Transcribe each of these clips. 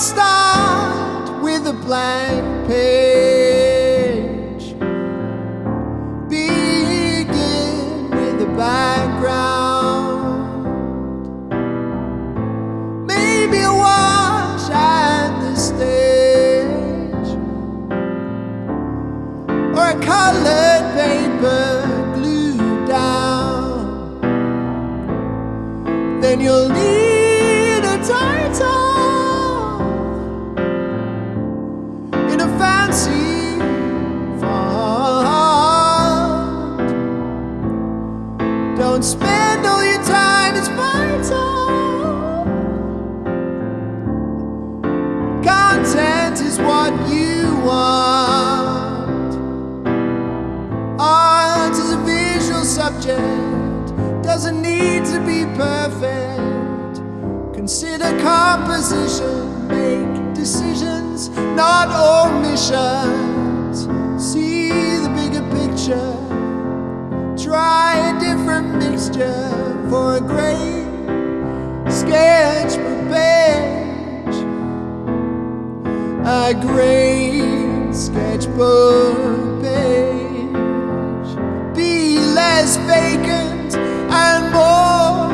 start with a blank page. Begin with the background. Maybe a wash at the stage, or a colored paper glued down. Then you'll need a title in a fancy font. Don't spend all your time, it's vital. Content is what you want. Art is a visual subject, doesn't need to be perfect. Consider composition, make decisions, not omissions. See the bigger picture, try a different mixture for a great sketchbook page. A great sketchbook page. Be less vacant and more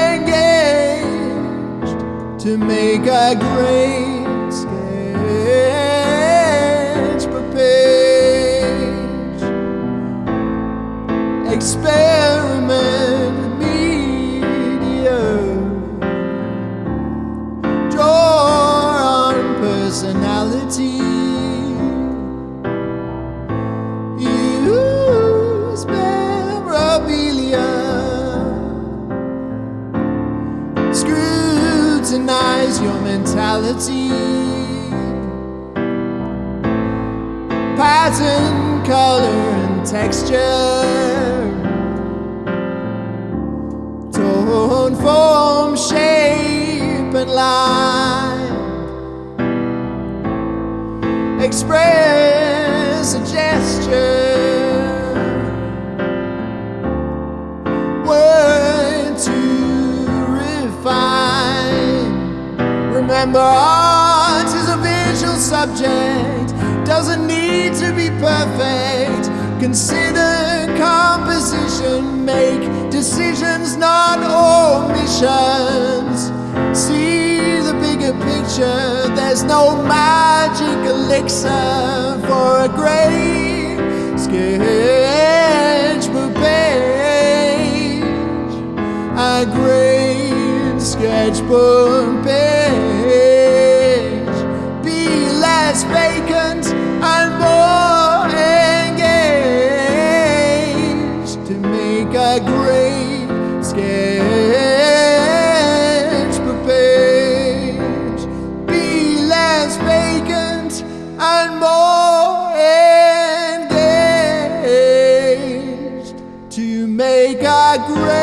engaged to make a great sketchbook page. Experiment with media, draw on personality. Use memorabilia. Scrutinise your mentality. Pattern, color and texture, tone, form, shape and line. Express a gesture, word to refine. Remember, art is a visual subject, doesn't need to be perfect. Consider composition, make decisions, not omissions. See the bigger picture, there's no magic elixir for a great sketchbook page. A great sketchbook page. Be less vacant and more engaged to make a great sketchbook page. Be less vacant and more engaged to make a great